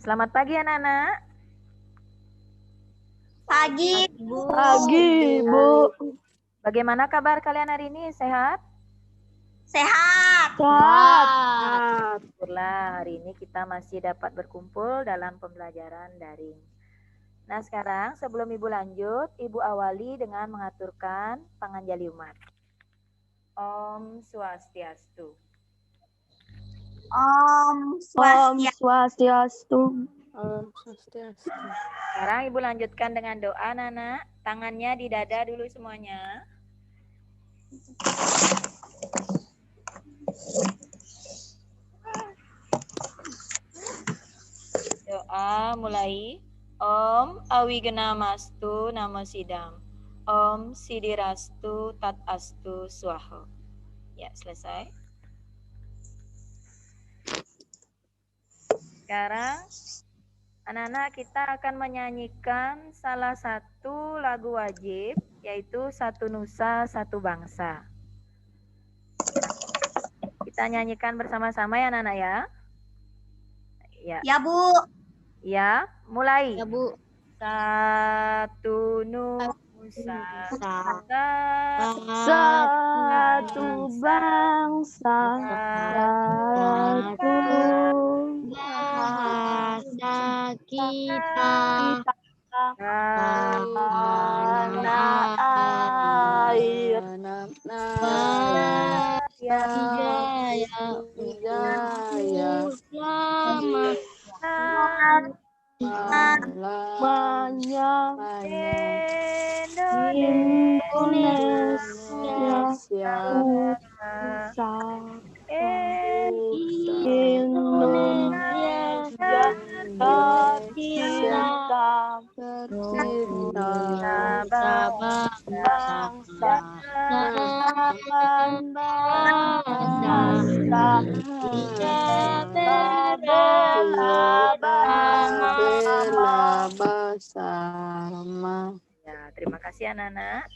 selamat pagi anak-anak. Pagi, Bu. Pagi, Bu. Bagaimana kabar kalian hari ini? Sehat? Sehat. Sehat. Syukurlah hari ini kita masih dapat berkumpul dalam pembelajaran daring. Nah sekarang sebelum Ibu lanjut, Ibu awali dengan mengaturkan panganjali umat. Om Swastiastu. Om Om Swastiastu. Swastiastu. Sekarang Ibu lanjutkan dengan doa, Nana. Tangannya di dada dulu semuanya. Doa mulai. Om Awigenamastu Namo Sidam. Om Sidirastu Tat Astu Swaha. Ya, selesai. Sekarang anak-anak kita akan menyanyikan salah satu lagu wajib, yaitu Satu Nusa Satu Bangsa. Kita nyanyikan bersama-sama ya anak-anak ya. Ya. Ya, Bu. Ya, mulai. Ya, Bu. Satu Nusa Satu bangsa, satu bahasa kita, tanah air, Jaya, selamat selamanya Indonesia, Indonesia tercinta, bangsa dan bangsa bersama. Ya, terima kasih anak-anak.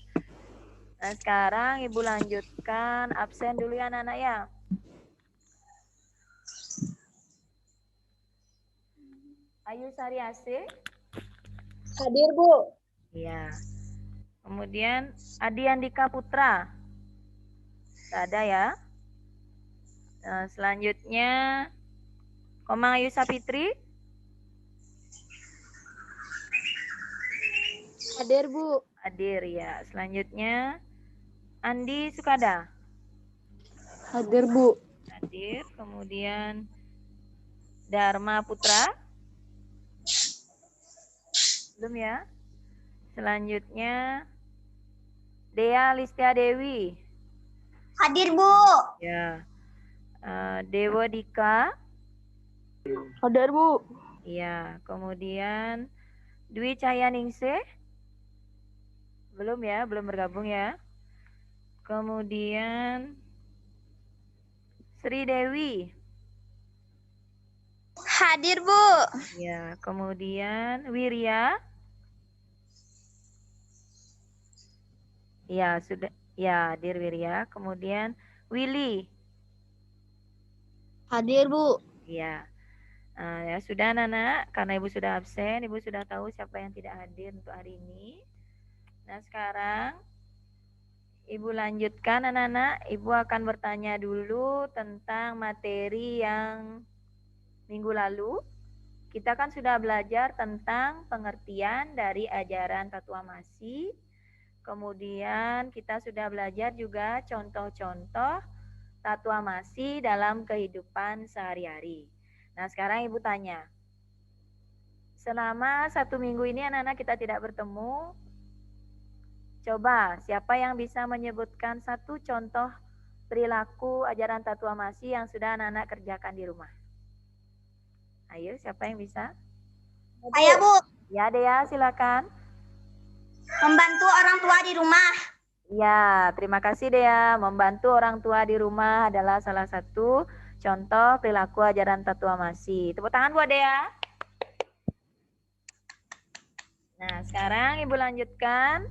Nah, sekarang Ibu lanjutkan absen dulu ya anak-anak ya. Ayu Sariase. Hadir, Bu. Iya. Kemudian Adi Andika Putra. Tidak ada ya. Nah, selanjutnya Komang Ayu Sapitri. Hadir, Bu. Hadir ya. Selanjutnya Andi Sukada. Hadir, Bu. Hadir. Kemudian Dharma Putra. Belum ya. Selanjutnya Dea Listia Dewi. Hadir, Bu. Ya. Dewa Dika. Hadir, Bu. Iya. Kemudian Dwi Cahyaningsih. Belum ya, belum bergabung ya. Kemudian Sri Dewi. Hadir, Bu. Ya, kemudian Wirya. Ya, sudah. Ya, hadir Wirya. Kemudian Willy. Hadir, Bu. Ya. Ya sudah Nana, karena Ibu sudah absen, Ibu sudah tahu siapa yang tidak hadir untuk hari ini. Nah, sekarang Ibu lanjutkan anak-anak. Ibu akan bertanya dulu tentang materi yang minggu lalu. Kita kan sudah belajar tentang pengertian dari ajaran Tatuamasi. Kemudian kita sudah belajar juga contoh-contoh Tatuamasi dalam kehidupan sehari-hari. Nah sekarang Ibu tanya, selama 1 minggu ini anak-anak kita tidak bertemu, coba siapa yang bisa menyebutkan satu contoh perilaku ajaran Tatuamasi yang sudah anak-anak kerjakan di rumah? Ayo, siapa yang bisa? Ayo, Bu. Ya, Dea, silakan. Membantu orang tua di rumah. Ya, terima kasih Dea. Membantu orang tua di rumah adalah salah satu contoh perilaku ajaran Tatuamasi. Tepuk tangan buat Dea. Nah, sekarang Ibu lanjutkan.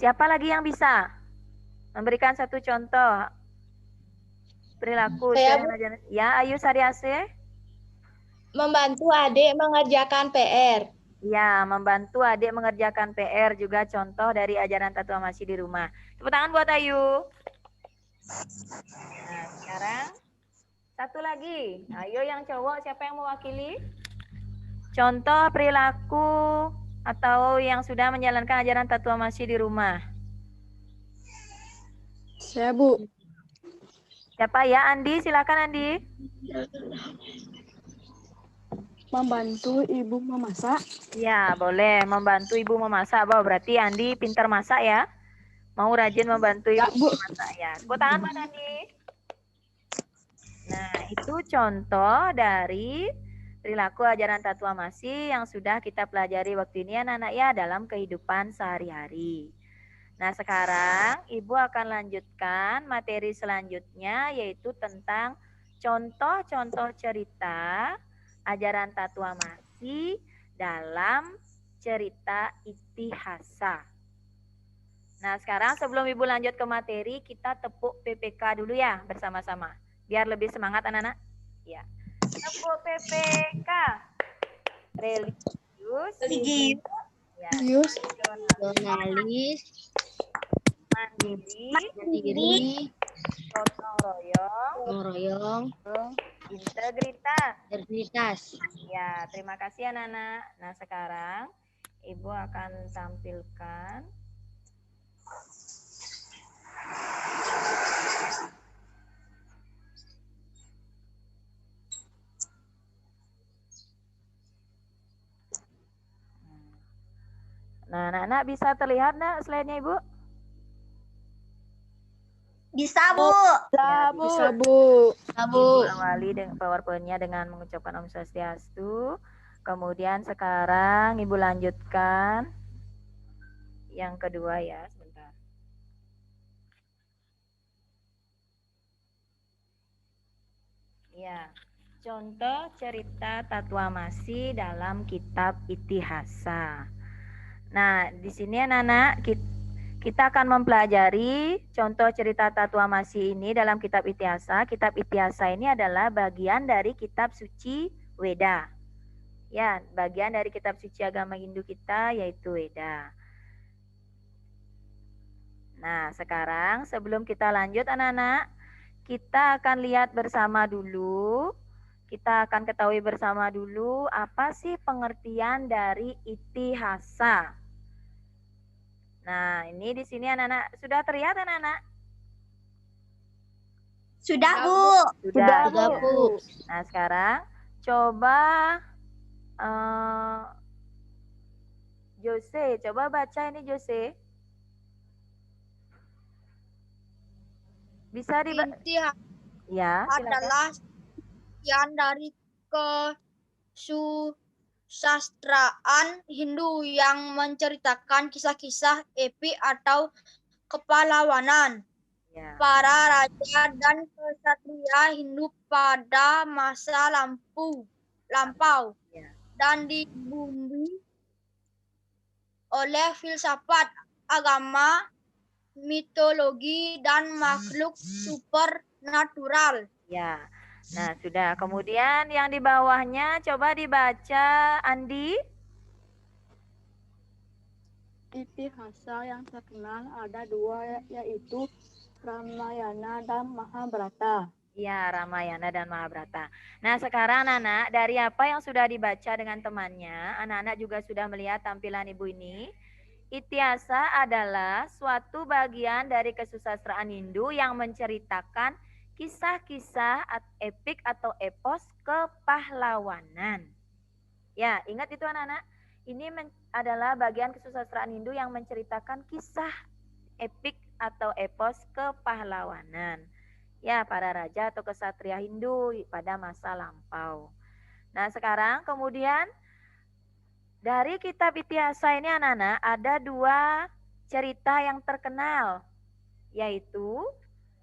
Siapa lagi yang bisa memberikan satu contoh perilaku? Saya, Bu. Ya, Ayu Sariase. Membantu adik mengerjakan PR. Ya, membantu adik mengerjakan PR juga contoh dari ajaran Tatua Masih di rumah. Tepuk tangan buat Ayu. Nah, sekarang satu lagi. Ayo yang cowok, siapa yang mewakili? Contoh perilaku atau yang sudah menjalankan ajaran Tatua Masih di rumah. Saya, Bu. Siapa ya? Andi, silakan Andi. Membantu ibu memasak. Ya, boleh membantu ibu memasak. Bahwa berarti Andi pintar masak ya. Mau rajin membantu ibu Ya, Bu. memasak ya. Tepuk tangan buat Andi. Nah, itu contoh dari perilaku ajaran Tatua Masih yang sudah kita pelajari waktu ini anak-anak ya dalam kehidupan sehari-hari. Nah, sekarang Ibu akan lanjutkan materi selanjutnya yaitu tentang contoh-contoh cerita ajaran Tatua Masih dalam cerita Itihasa. Nah, sekarang sebelum Ibu lanjut ke materi, kita tepuk PPK dulu ya bersama-sama. Biar lebih semangat anak-anak. Ya. Tepuk PPK. Religius. Ya. Yus. Jurnalis, Mandiri. Gotong royong. Integritas. Ya, terima kasih anak-anak. Nah, sekarang Ibu akan tampilkan Nah, anak-anak bisa terlihat nak slide-nya Ibu? Bisa, Bu. Ya, Bisa, Bu. Ibu awali dengan PowerPoint-nya dengan mengucapkan Om Swastiastu. Kemudian sekarang Ibu lanjutkan yang kedua ya, sebentar. Ya, contoh cerita Tatua Masih dalam kitab Itihasa. Nah, di sini anak-anak kita akan mempelajari contoh cerita Tatua Masih ini dalam kitab Itihasa. Kitab Itihasa ini adalah bagian dari kitab suci Weda. Ya, bagian dari kitab suci agama Hindu kita yaitu Weda. Nah, sekarang sebelum kita lanjut anak-anak, kita akan lihat bersama dulu. Kita akan ketahui bersama dulu apa sih pengertian dari Itihasa. Nah, ini di sini anak-anak sudah terlihat anak-anak? Sudah, Bu. Sudah, Bu. Nah, sekarang coba Jose, coba baca ini Jose. Bisa dibaca? Itihasa Ya, silakan. adalah bagian dari kesusastraan Hindu yang menceritakan kisah-kisah epik atau kepahlawanan Ya. para raja dan kesatria Hindu pada masa lampau Ya. dan dibumbui oleh filsafat, agama, mitologi, dan makhluk supernatural. Ya. Nah, sudah. Kemudian yang di bawahnya coba dibaca Andi. Itihasa yang terkenal ada dua, yaitu Ramayana dan Mahabharata. Ya, Ramayana dan Mahabharata. Nah, sekarang anak-anak, dari apa yang sudah dibaca dengan temannya, anak-anak juga sudah melihat tampilan Ibu ini. Itihasa adalah suatu bagian dari kesusastraan Hindu yang menceritakan kisah-kisah epik atau epos kepahlawanan. Ya, ingat itu anak-anak. Ini adalah bagian kesusastraan Hindu yang menceritakan kisah epik atau epos kepahlawanan. Ya, para raja atau kesatria Hindu pada masa lampau. Nah, sekarang kemudian dari kitab Itihasa ini anak-anak ada dua cerita yang terkenal, yaitu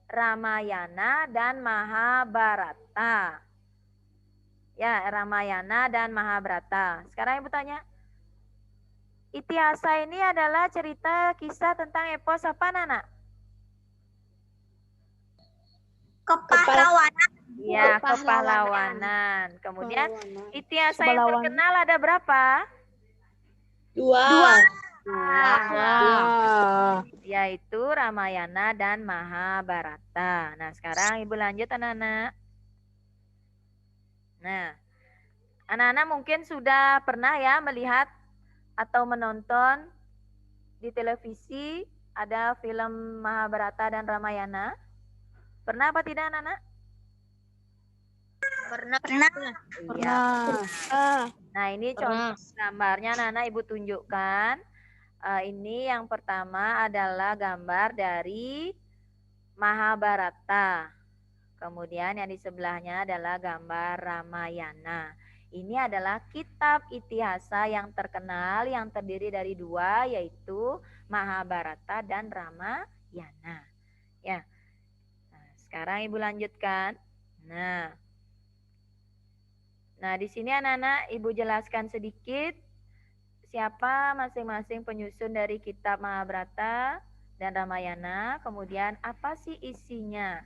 Ramayana dan Mahabharata. Ya, Ramayana dan Mahabharata. Sekarang Ibu tanya, Itihasa ini adalah cerita kisah tentang epos apa, Nana? Kepahlawanan. Ya, Ya, kepahlawanan. Kemudian Pahlawanan. itiasa yang Pahlawan. terkenal ada berapa? Dua. Wah. Yaitu Ramayana dan Mahabharata. Nah, sekarang Ibu lanjut anak-anak. Nah, anak-anak mungkin sudah pernah ya melihat atau menonton di televisi ada film Mahabharata dan Ramayana. Pernah apa tidak anak-anak? Pernah. Iya. Pernah. Nah, ini contoh gambarnya anak-anak Ibu tunjukkan. Ini yang pertama adalah gambar dari Mahabharata. Kemudian yang di sebelahnya adalah gambar Ramayana. Ini adalah kitab itihasa yang terkenal yang terdiri dari dua, yaitu Mahabharata dan Ramayana. Ya. Nah, sekarang Ibu lanjutkan. Nah, di sini anak-anak Ibu jelaskan sedikit siapa masing-masing penyusun dari kitab Mahabharata dan Ramayana, kemudian apa sih isinya?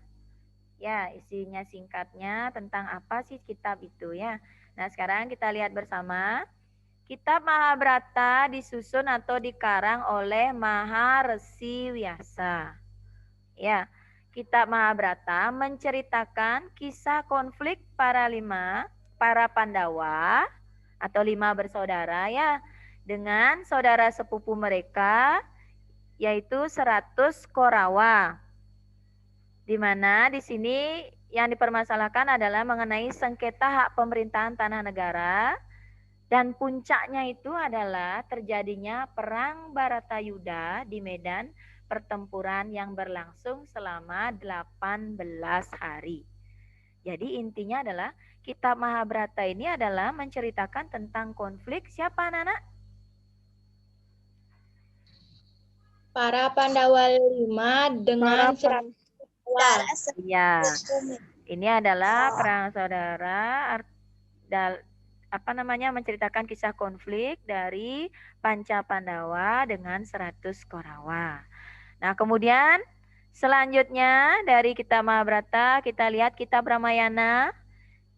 Ya, isinya singkatnya tentang apa sih kitab itu ya. Nah, sekarang kita lihat bersama. Kitab Mahabharata disusun atau dikarang oleh Maharesi Vyasa. Ya, kitab Mahabharata menceritakan kisah konflik para Pandawa atau 5 bersaudara ya dengan saudara sepupu mereka yaitu 100 Korawa. Di mana di sini yang dipermasalahkan adalah mengenai sengketa hak pemerintahan tanah negara dan puncaknya itu adalah terjadinya perang Baratayuda di medan pertempuran yang berlangsung selama 18 hari. Jadi intinya adalah kitab Mahabharata ini adalah menceritakan tentang konflik siapa anak-anak? Para Pandawa 5 dengan 100 Iya. Ini adalah perang saudara menceritakan kisah konflik dari Panca Pandawa dengan 100 Korawa. Nah, kemudian selanjutnya dari kitab Mahabharata kita lihat kitab Ramayana.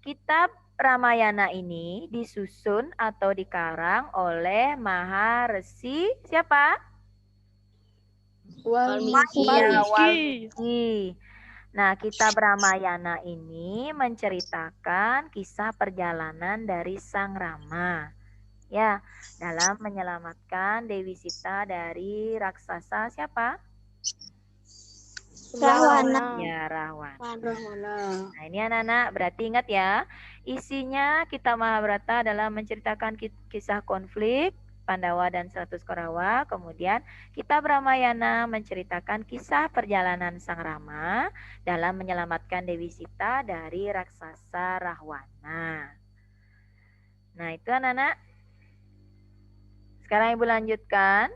Kitab Ramayana ini disusun atau dikarang oleh Maharesi siapa? Walmiki. Nah, kitab Ramayana ini menceritakan kisah perjalanan dari Sang Rama. Ya, dalam menyelamatkan Dewi Sita dari raksasa siapa? Rahwana. Ya, Rahwana. Rahwana. Nah, ini anak-anak berarti ingat ya, isinya kitab Mahabharata adalah menceritakan kisah konflik Pandawa dan 100 Korawa. Kemudian kitab Ramayana menceritakan kisah perjalanan Sang Rama dalam menyelamatkan Dewi Sita dari raksasa Rahwana. Nah, itu anak-anak. Sekarang Ibu lanjutkan.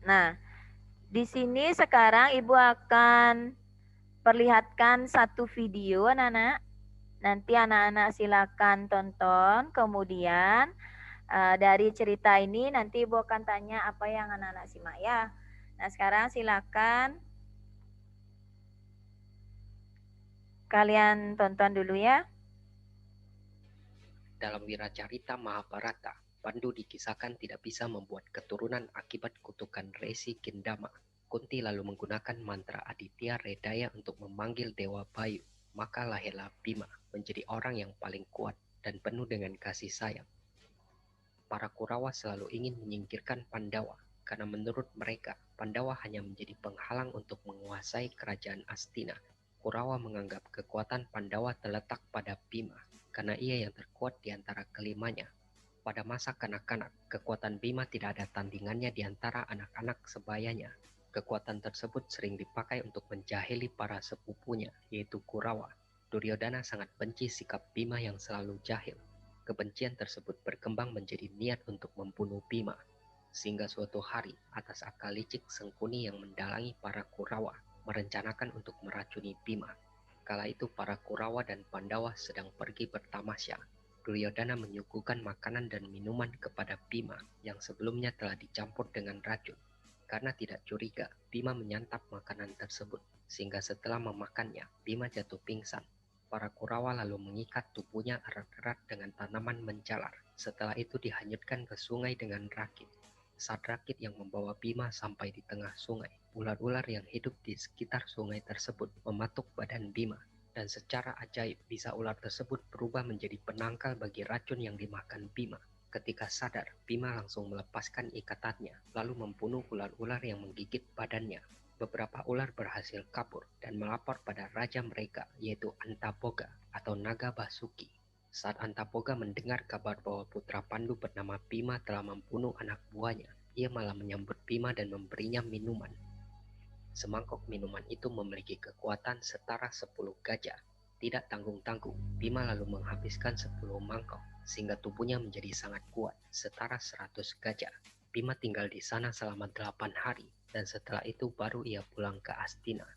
Nah, di sini sekarang Ibu akan perlihatkan satu video anak-anak. Nanti anak-anak silakan tonton. Kemudian dari cerita ini nanti Ibu akan tanya apa yang anak-anak simak ya. Nah, sekarang silakan kalian tonton dulu ya. Dalam Wiracarita Mahabharata, Pandu dikisahkan tidak bisa membuat keturunan akibat kutukan Resi Kindama. Kunti lalu menggunakan mantra Aditya Redaya untuk memanggil Dewa Bayu. Maka lahirlah Bima menjadi orang yang paling kuat dan penuh dengan kasih sayang. Para Kurawa selalu ingin menyingkirkan Pandawa karena menurut mereka Pandawa hanya menjadi penghalang untuk menguasai kerajaan Astina. Kurawa menganggap kekuatan Pandawa terletak pada Bima karena ia yang terkuat di antara kelimanya. Pada masa kanak-kanak, kekuatan Bima tidak ada tandingannya di antara anak-anak sebayanya. Kekuatan tersebut sering dipakai untuk menjahili para sepupunya, yaitu Kurawa. Duryodhana sangat benci sikap Bima yang selalu jahil. Kebencian tersebut berkembang menjadi niat untuk membunuh Bima. Sehingga suatu hari, atas akal licik Sengkuni yang mendalangi para Kurawa, merencanakan untuk meracuni Bima. Kala itu para Kurawa dan Pandawa sedang pergi bertamasya. Duryodhana menyuguhkan makanan dan minuman kepada Bima yang sebelumnya telah dicampur dengan racun. Karena tidak curiga, Bima menyantap makanan tersebut. sehingga setelah memakannya, Bima jatuh pingsan. Para Kurawa lalu mengikat tubuhnya erat-erat dengan tanaman menjalar. Setelah itu dihanyutkan ke sungai dengan rakit. Saat rakit yang membawa Bima sampai di tengah sungai, ular-ular yang hidup di sekitar sungai tersebut mematuk badan Bima. Dan secara ajaib bisa ular tersebut berubah menjadi penangkal bagi racun yang dimakan Bima. Ketika sadar, Bima langsung melepaskan ikatannya, lalu membunuh ular-ular yang menggigit badannya. Beberapa ular berhasil kabur dan melapor pada raja mereka, yaitu Antaboga atau Naga Basuki. Saat Antaboga mendengar kabar bahwa putra Pandu bernama Bima telah membunuh anak buahnya, ia malah menyambut Bima dan memberinya minuman. Semangkok minuman itu memiliki kekuatan setara 10 gajah. Tidak tanggung-tanggung, Bima lalu menghabiskan 10 mangkok, sehingga tubuhnya menjadi sangat kuat, setara 100 gajah. Bima tinggal di sana selama 8 hari, dan setelah itu baru ia pulang ke Astina.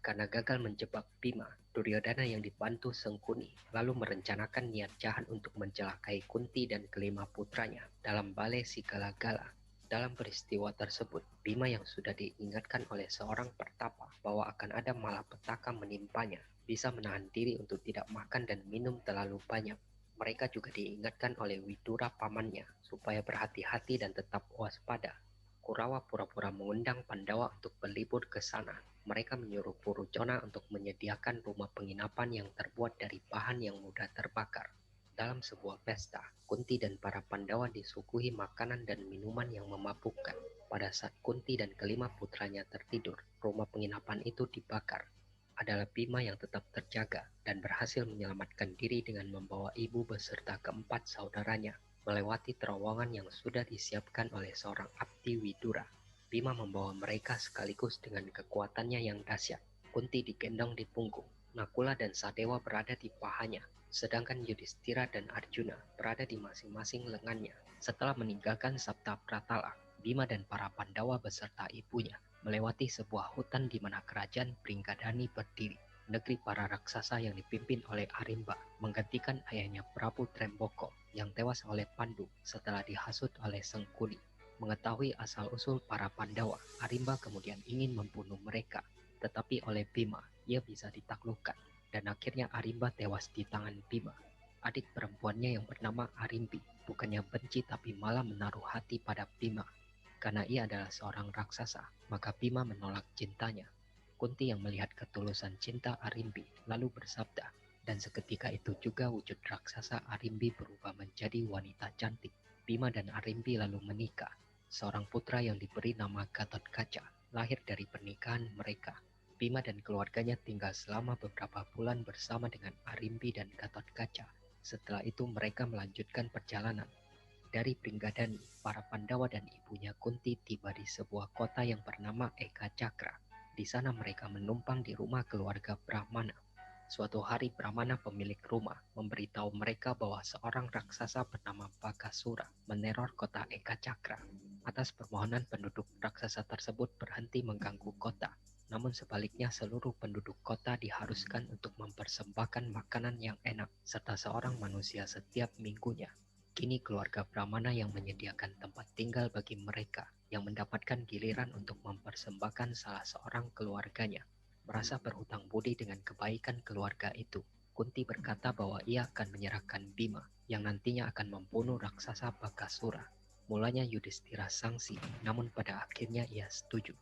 Karena gagal menjebak Bima, Duryodhana yang dibantu Sengkuni lalu merencanakan niat jahat untuk mencelakai Kunti dan kelima putranya dalam balai Sigalagala. Dalam peristiwa tersebut, Bima yang sudah diingatkan oleh seorang pertapa bahwa akan ada malapetaka menimpanya, bisa menahan diri untuk tidak makan dan minum terlalu banyak. Mereka juga diingatkan oleh Widura pamannya supaya berhati-hati dan tetap waspada. Kurawa pura-pura mengundang Pandawa untuk berlibur ke sana. Mereka menyuruh Purujona untuk menyediakan rumah penginapan yang terbuat dari bahan yang mudah terbakar. Dalam sebuah pesta, Kunti dan para Pandawa disuguhi makanan dan minuman yang memabukkan. Pada saat Kunti dan kelima putranya tertidur, rumah penginapan itu dibakar. Adalah Bima yang tetap terjaga dan berhasil menyelamatkan diri dengan membawa ibu beserta keempat saudaranya melewati terowongan yang sudah disiapkan oleh seorang abdi Widura. Bima membawa mereka sekaligus dengan kekuatannya yang dahsyat. Kunti digendong di punggung, Nakula dan Sadewa berada di pahanya, sedangkan Yudhistira dan Arjuna berada di masing-masing lengannya. Setelah meninggalkan Sabta Pratala, Bima dan para Pandawa beserta ibunya melewati sebuah hutan di mana kerajaan Pringgadani berdiri. Negeri para raksasa yang dipimpin oleh Arimba menggantikan ayahnya Prabu Tremboko yang tewas oleh Pandu setelah dihasut oleh Sengkuni. Mengetahui asal-usul para Pandawa, Arimba kemudian ingin membunuh mereka, tetapi oleh Bima ia bisa ditaklukkan dan akhirnya Arimba tewas di tangan Bima. Adik perempuannya yang bernama Arimbi bukannya benci tapi malah menaruh hati pada Bima. Karena ia adalah seorang raksasa, maka Bima menolak cintanya. Kunti yang melihat ketulusan cinta Arimbi lalu bersabda, dan seketika itu juga wujud raksasa Arimbi berubah menjadi wanita cantik. Bima dan Arimbi lalu menikah. Seorang putra yang diberi nama Gatotkaca lahir dari pernikahan mereka. Bima dan keluarganya tinggal selama beberapa bulan bersama dengan Arimbi dan Gatotkaca. Setelah itu mereka melanjutkan perjalanan. Dari Pringgadani, para Pandawa dan ibunya Kunti tiba di sebuah kota yang bernama Eka Cakra. Di sana mereka menumpang di rumah keluarga Brahmana. Suatu hari Brahmana pemilik rumah memberitahu mereka bahwa seorang raksasa bernama Bakasura meneror kota Eka Cakra. Atas permohonan penduduk, raksasa tersebut berhenti mengganggu kota. Namun sebaliknya seluruh penduduk kota diharuskan untuk mempersembahkan makanan yang enak serta seorang manusia setiap minggunya. Kini keluarga Brahmana yang menyediakan tempat tinggal bagi mereka yang mendapatkan giliran untuk mempersembahkan salah seorang keluarganya. Merasa berhutang budi dengan kebaikan keluarga itu, Kunti berkata bahwa ia akan menyerahkan Bima yang nantinya akan membunuh raksasa Bakasura. Mulanya Yudhistira sangsi, namun pada akhirnya ia setuju.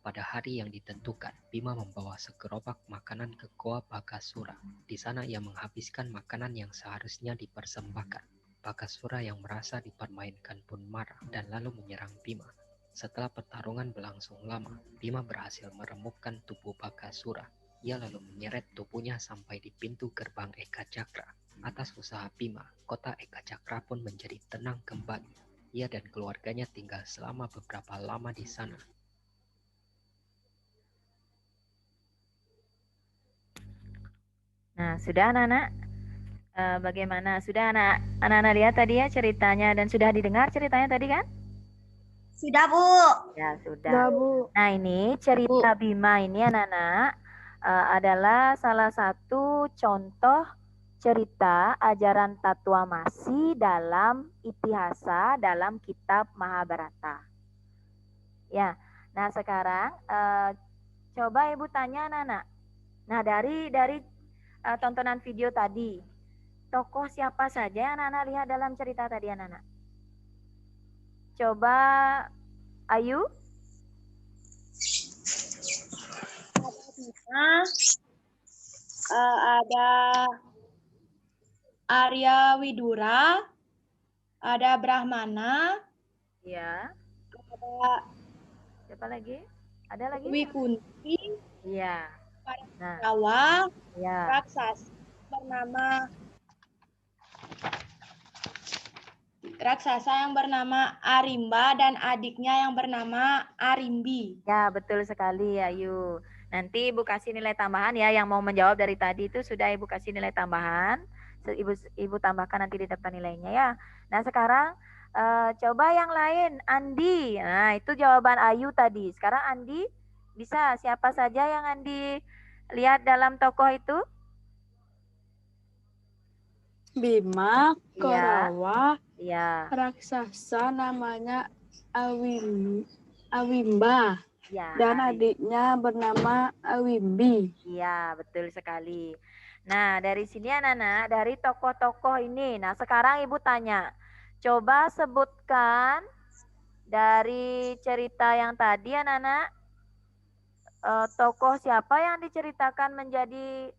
Pada hari yang ditentukan, Bima membawa segerobak makanan ke Goa Bakasura. Di sana ia menghabiskan makanan yang seharusnya dipersembahkan. Bakasura yang merasa dipermainkan pun marah dan lalu menyerang Bima. Setelah pertarungan berlangsung lama, Bima berhasil meremukkan tubuh Bakasura. Ia lalu menyeret tubuhnya sampai di pintu gerbang Eka Cakra. Atas usaha Bima, kota Eka Cakra pun menjadi tenang kembali. Ia dan keluarganya tinggal selama beberapa lama di sana. Nah, sudah anak-anak? Bagaimana? Sudah anak-anak lihat tadi ya ceritanya dan sudah didengar ceritanya tadi kan? Sudah, Bu. Ya, sudah. Sudah, Bu. Nah, ini cerita Bima ini anak-anak adalah salah satu contoh cerita ajaran Tatwamasi dalam Itihasa dalam kitab Mahabharata. Ya, nah sekarang Coba Ibu tanya anak-anak. Nah, dari tontonan video tadi, tokoh siapa saja yang anak-anak lihat dalam cerita tadi anak-anak? Coba Ayu. Nah, ada Arya Widura, ada Brahmana, Ya. ada Siapa lagi? Ada lagi? Dewi Kunti, Iya. Nah, Jawa, ya. raksasa yang bernama Arimba dan adiknya yang bernama Arimbi. Ya, betul sekali Ayu. Nanti Ibu kasih nilai tambahan ya, yang mau menjawab dari tadi itu sudah Ibu kasih nilai tambahan. Ibu tambahkan nanti di daftar nilainya ya. Nah, sekarang coba yang lain, Andi. Nah, itu jawaban Ayu tadi. Sekarang Andi bisa siapa saja yang Andi lihat dalam tokoh itu? Bima, Iya. Korawa, Iya. raksasa namanya Awimba, Ya. dan adiknya bernama Awimbi. Iya, betul sekali. Nah, dari sini anak-anak, dari tokoh-tokoh ini. Nah, sekarang Ibu tanya, coba sebutkan dari cerita yang tadi anak-anak, tokoh siapa yang diceritakan menjadi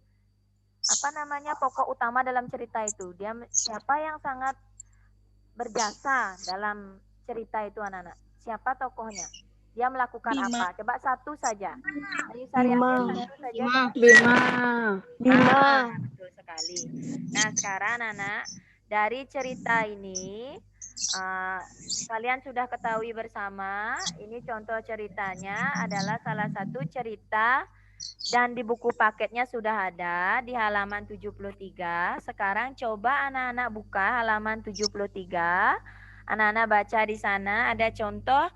pokok utama dalam cerita itu. Dia siapa yang sangat berjasa dalam cerita itu anak-anak? Siapa tokohnya? Dia melakukan Bima. apa? Coba satu saja. Ayu Bima. Saryati, satu saja. Bima. Betul sekali. Nah, sekarang anak-anak, dari cerita ini kalian sudah ketahui bersama, ini contoh ceritanya adalah salah satu cerita dan di buku paketnya sudah ada di halaman 73. Sekarang coba anak-anak buka halaman 73. Anak-anak baca di sana ada contoh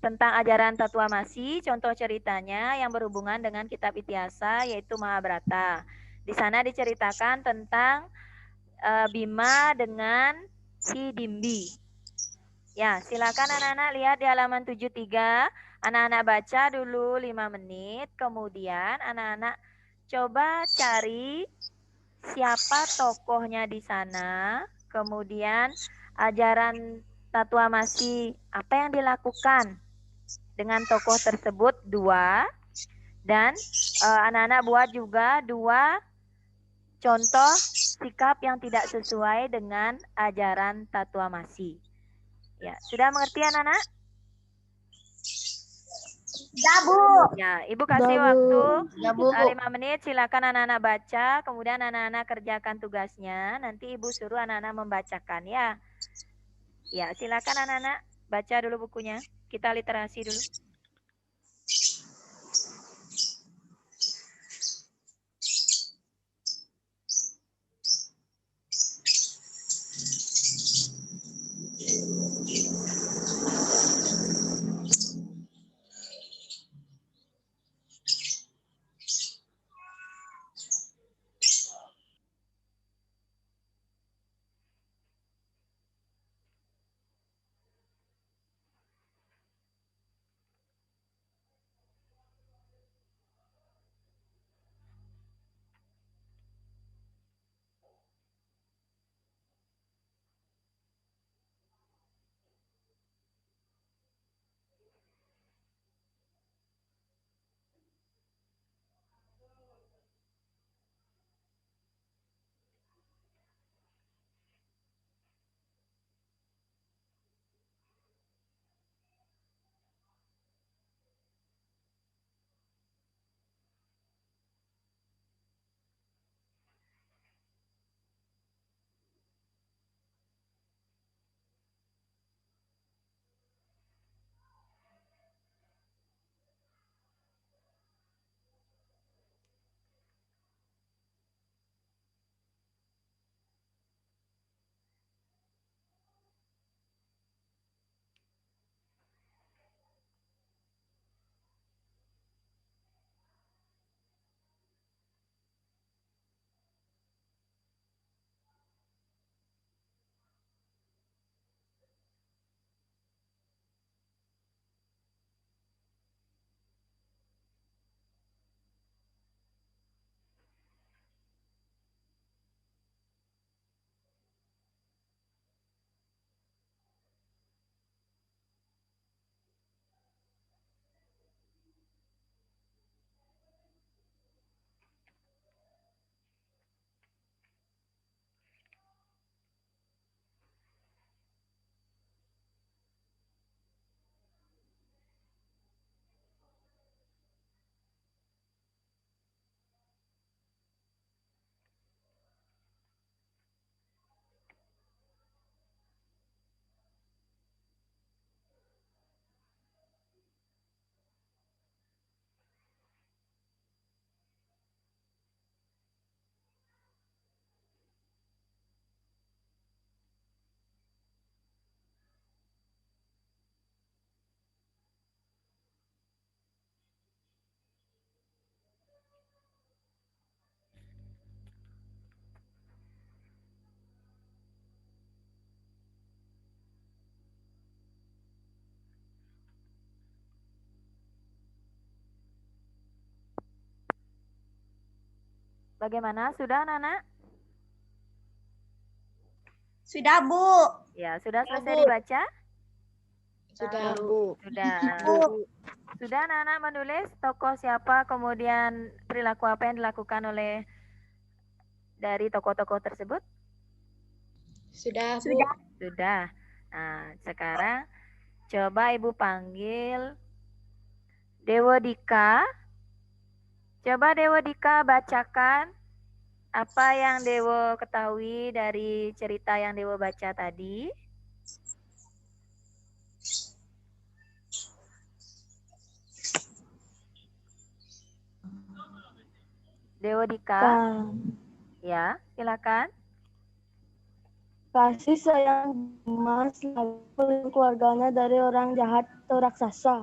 tentang ajaran Tatuamasi, contoh ceritanya yang berhubungan dengan kitab Itiasa yaitu Mahabharata. Di sana diceritakan tentang Bima dengan si Dimbi. Ya, silakan anak-anak lihat di halaman 73. Anak-anak baca dulu 5 menit, kemudian anak-anak coba cari siapa tokohnya di sana, kemudian ajaran Tatuamasi apa yang dilakukan dengan tokoh tersebut 2, dan anak-anak buat juga 2 contoh sikap yang tidak sesuai dengan ajaran Tatuamasi. Ya, sudah mengerti anak-anak? Sudah, Bu. Ya, Ibu kasih Sudah, Bu. waktu Sudah, Bu. 5 menit, silakan anak-anak baca, kemudian anak-anak kerjakan tugasnya, nanti Ibu suruh anak-anak membacakan ya. Ya, silakan anak-anak baca dulu bukunya. Kita literasi dulu. Bagaimana? Sudah, anak-anak? Sudah, Bu. Ya, sudah selesai Bu. dibaca? Sudah. Bu. Sudah. Bu. Sudah anak-anak menulis tokoh siapa, kemudian perilaku apa yang dilakukan oleh dari tokoh-tokoh tersebut? Sudah, Bu. Sudah. Sudah. Nah, sekarang coba Ibu panggil Dewo Dika. Coba Dewo Dika bacakan apa yang Dewo ketahui dari cerita yang Dewo baca tadi. Dewo Dika, ya, silakan. Kasih sayang Dimas selalu keluarganya dari orang jahat atau raksasa.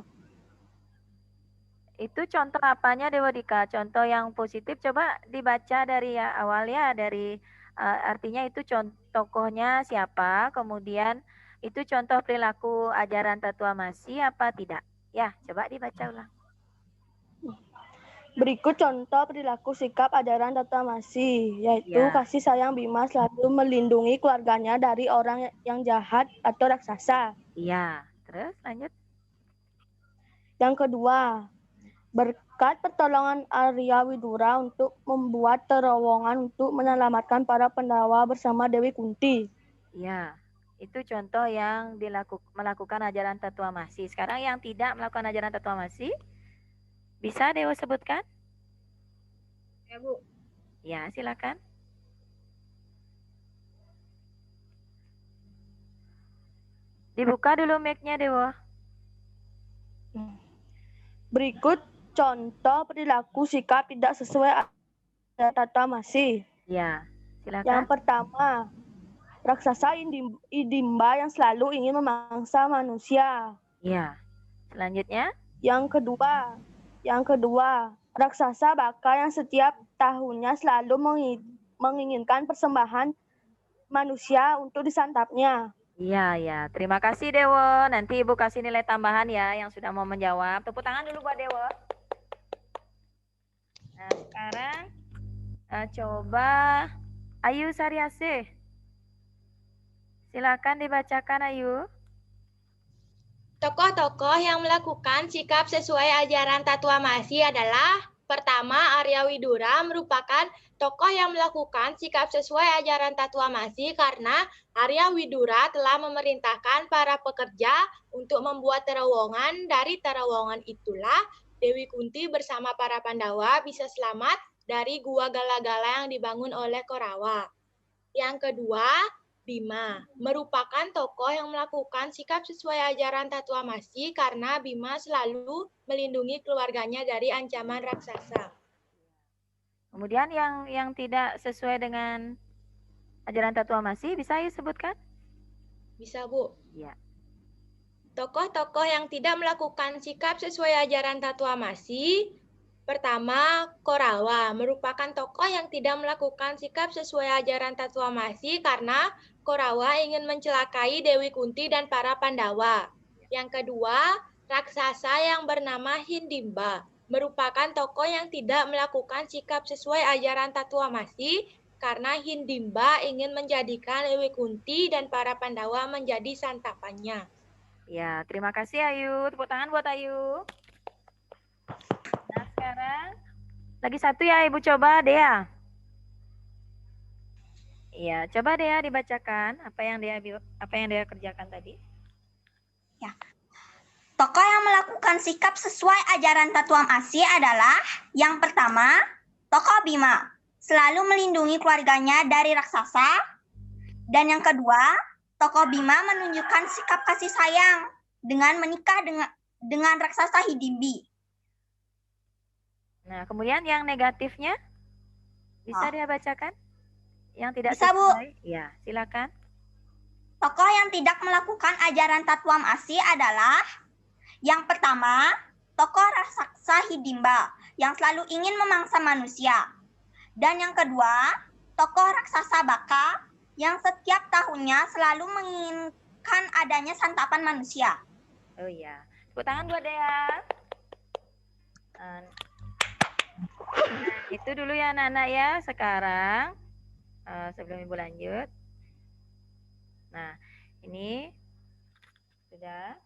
Itu contoh apanya Dewo Dika? Contoh yang positif coba dibaca dari awal ya, dari artinya itu contoh tokohnya siapa, kemudian itu contoh perilaku ajaran Tatua Masi apa tidak? Ya, coba dibaca ulang. Berikut contoh perilaku sikap ajaran Tatua Masi, yaitu Ya. kasih sayang Bima selalu melindungi keluarganya dari orang yang jahat atau raksasa. Iya, terus lanjut. Yang kedua, berkat pertolongan Arya Widura untuk membuat terowongan untuk menyelamatkan para Pandawa bersama Dewi Kunti. Iya, itu contoh yang melakukan ajaran Tatua Masi. Sekarang yang tidak melakukan ajaran Tatua Masi, bisa Dewa sebutkan? Ya, Bu. Ya, silakan. Dibuka dulu mic-nya, Dewa. Berikut contoh perilaku sikap tidak sesuai ajaran Tatua Masi. Ya, Yang silakan. pertama, raksasa Idimba yang selalu ingin memangsa manusia. Ya, selanjutnya. Yang kedua, raksasa Baka yang setiap tahunnya selalu menginginkan persembahan manusia untuk disantapnya. Iya, ya. Terima kasih, Dewo. Nanti Ibu kasih nilai tambahan ya yang sudah mau menjawab. Tepuk tangan dulu buat Dewo. Nah, sekarang coba Ayu Sariasih. Silakan dibacakan, Ayu. Tokoh-tokoh yang melakukan sikap sesuai ajaran Tatua Masi adalah pertama, Arya Widura merupakan tokoh yang melakukan sikap sesuai ajaran Tatua Masi karena Arya Widura telah memerintahkan para pekerja untuk membuat terowongan. Dari terowongan itulah Dewi Kunti bersama para Pandawa bisa selamat dari gua Gala-Gala yang dibangun oleh Korawa. Yang kedua, Bima merupakan tokoh yang melakukan sikap sesuai ajaran Tatua Masi karena Bima selalu melindungi keluarganya dari ancaman raksasa. Kemudian yang tidak sesuai dengan ajaran Tatua Masi bisa Ayu sebutkan? Bisa, Bu? Ya. Tokoh-tokoh yang tidak melakukan sikap sesuai ajaran Tatua Masi, pertama, Korawa merupakan tokoh yang tidak melakukan sikap sesuai ajaran Tatua Masi karena Korawa ingin mencelakai Dewi Kunti dan para Pandawa. Yang kedua, raksasa yang bernama Hindimba merupakan tokoh yang tidak melakukan sikap sesuai ajaran Tatua Masi karena Hindimba ingin menjadikan Dewi Kunti dan para Pandawa menjadi santapannya. Ya, terima kasih Ayu. Tepuk tangan buat Ayu. Nah, sekarang lagi satu ya Ibu coba Dea. Iya, coba Dea dibacakan apa yang Dea kerjakan tadi. Ya. Tokoh yang melakukan sikap sesuai ajaran Tatua Masi adalah yang pertama, tokoh Bima, selalu melindungi keluarganya dari raksasa. Dan yang kedua, tokoh Bima menunjukkan sikap kasih sayang dengan menikah dengan raksasa Hidimbi. Nah, kemudian yang negatifnya bisa Dea bacakan? Yang tidak Bisa, Bu. sesuai? Ya, silakan. Tokoh yang tidak melakukan ajaran Tatua Masi adalah yang pertama, tokoh raksasa Hidimba yang selalu ingin memangsa manusia. Dan yang kedua, tokoh raksasa Baka yang setiap tahunnya selalu menginginkan adanya santapan manusia. Oh iya. Tepuk tangan buat Dea. Nah, itu dulu ya anak-anak ya. Sekarang sebelum Ibu lanjut. Nah, ini sudah.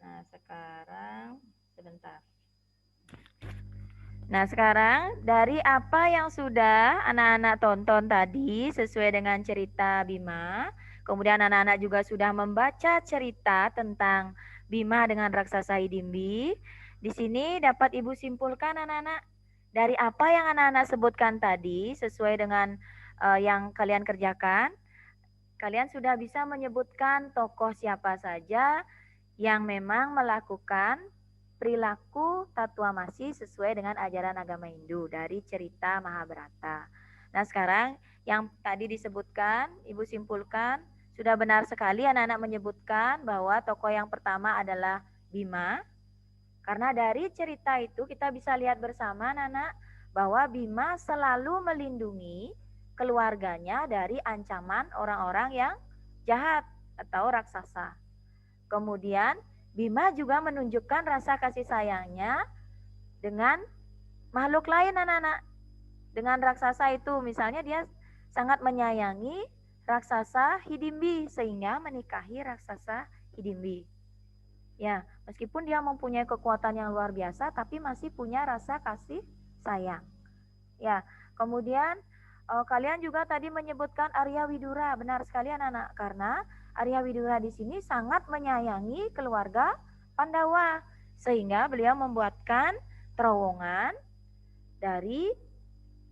Nah, sekarang sebentar. Nah, sekarang dari apa yang sudah anak-anak tonton tadi sesuai dengan cerita Bima, kemudian anak-anak juga sudah membaca cerita tentang Bima dengan raksasa Hidimbi. Di sini dapat Ibu simpulkan anak-anak dari apa yang anak-anak sebutkan tadi sesuai dengan yang kalian kerjakan. Kalian sudah bisa menyebutkan tokoh siapa saja yang memang melakukan perilaku tatuamasi sesuai dengan ajaran agama Hindu dari cerita Mahabharata. Nah, sekarang yang tadi disebutkan, Ibu simpulkan, sudah benar sekali anak-anak menyebutkan bahwa tokoh yang pertama adalah Bima. Karena dari cerita itu kita bisa lihat bersama anak-anak bahwa Bima selalu melindungi keluarganya dari ancaman orang-orang yang jahat atau raksasa. Kemudian Bima juga menunjukkan rasa kasih sayangnya dengan makhluk lain anak-anak. Dengan raksasa itu misalnya dia sangat menyayangi raksasa Hidimbi sehingga menikahi raksasa Hidimbi. Ya, meskipun dia mempunyai kekuatan yang luar biasa tapi masih punya rasa kasih sayang. Ya, kemudian kalian juga tadi menyebutkan Arya Widura, benar sekali anak-anak, karena Arya Widura di sini sangat menyayangi keluarga Pandawa sehingga beliau membuatkan terowongan dari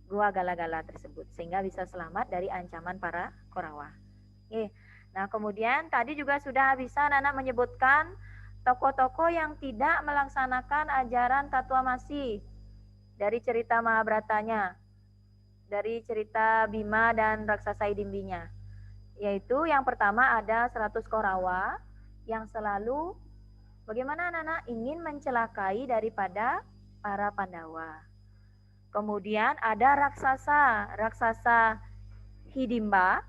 Gua Gala-Gala tersebut sehingga bisa selamat dari ancaman para Korawa. Oke. Nah, kemudian tadi juga sudah bisa anak-anak menyebutkan tokoh-tokoh yang tidak melaksanakan ajaran tatuamasi dari cerita Mahabharatanya, dari cerita Bima dan raksasa Hidimbinya. Yaitu yang pertama ada 100 Korawa yang selalu bagaimana anak-anak ingin mencelakai daripada para Pandawa. Kemudian ada raksasa Hidimba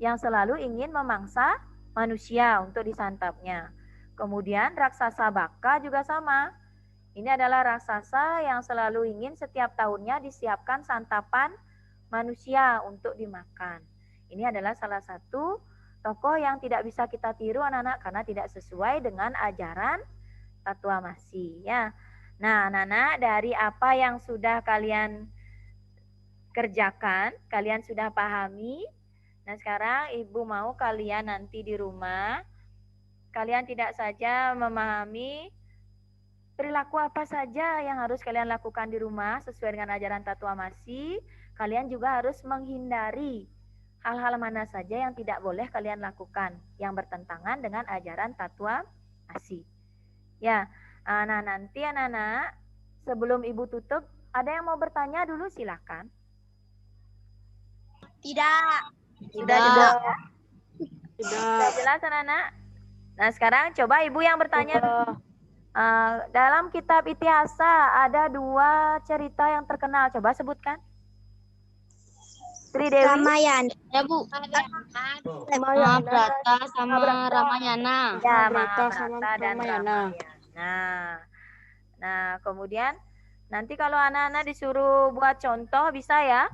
yang selalu ingin memangsa manusia untuk disantapnya. Kemudian raksasa Baka juga sama. Ini adalah raksasa yang selalu ingin setiap tahunnya disiapkan santapan manusia untuk dimakan. Ini adalah salah satu tokoh yang tidak bisa kita tiru anak-anak karena tidak sesuai dengan ajaran tatuamasi ya. Nah, anak-anak dari apa yang sudah kalian kerjakan, kalian sudah pahami. Nah, sekarang Ibu mau kalian nanti di rumah kalian tidak saja memahami perilaku apa saja yang harus kalian lakukan di rumah sesuai dengan ajaran tatuamasi, kalian juga harus menghindari hal-hal mana saja yang tidak boleh kalian lakukan yang bertentangan dengan ajaran tatuamasi. Ya, nah nanti anak-anak sebelum Ibu tutup, ada yang mau bertanya dulu silakan. Tidak. Sudah jelas? Sudah jelas anak-anak? Nah sekarang coba Ibu yang bertanya dulu. Dalam kitab Itihasa ada 2 cerita yang terkenal. Coba sebutkan. Sri Dewi. Ramayana. Ya Bu. Mahabharata sama Ramayana. Ya, Mahabharata sama Mahabharata dan Ramayana. Nah, kemudian nanti kalau anak-anak disuruh buat contoh bisa ya?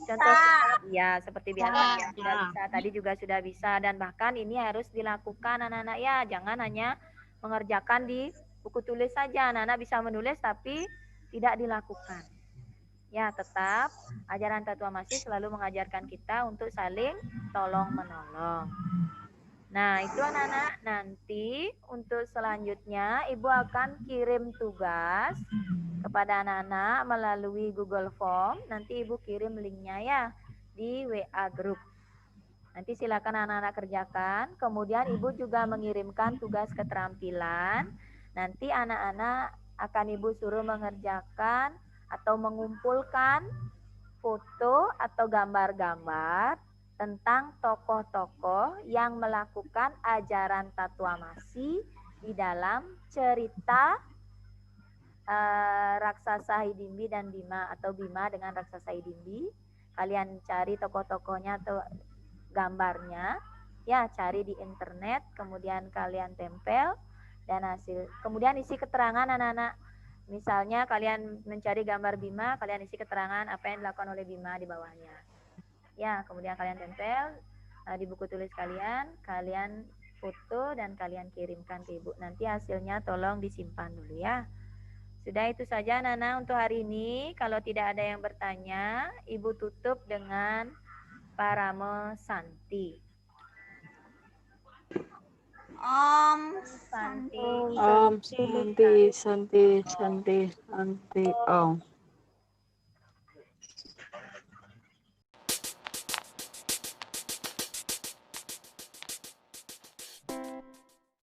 Contoh ya seperti biasa ya, sudah bisa. Tadi juga sudah bisa dan bahkan ini harus dilakukan anak-anak ya. Jangan hanya mengerjakan di buku tulis saja. Anak-anak bisa menulis tapi tidak dilakukan. Ya, tetap ajaran tatuamasi selalu mengajarkan kita untuk saling tolong-menolong. Nah, itu anak-anak. Nanti untuk selanjutnya Ibu akan kirim tugas kepada anak-anak melalui Google Form. Nanti Ibu kirim linknya ya di WA Group. Nanti silakan anak-anak kerjakan. Kemudian Ibu juga mengirimkan tugas keterampilan. Nanti anak-anak akan Ibu suruh mengerjakan atau mengumpulkan foto atau gambar-gambar tentang tokoh-tokoh yang melakukan ajaran tatuamasi di dalam cerita raksasa Hidimbi dan Bima atau Bima dengan raksasa Hidimbi. Kalian cari tokoh-tokohnya atau gambarnya, ya cari di internet, kemudian kalian tempel, dan hasil. Kemudian isi keterangan anak-anak. Misalnya kalian mencari gambar Bima, kalian isi keterangan apa yang dilakukan oleh Bima di bawahnya. Ya, kemudian kalian tempel di buku tulis kalian foto dan kalian kirimkan ke Ibu. Nanti hasilnya tolong disimpan dulu ya. Sudah itu saja Nana untuk hari ini. Kalau tidak ada yang bertanya, Ibu tutup dengan Paramo Santi. Om Santi. Om Santi, Santi, Santi, Santi, Om.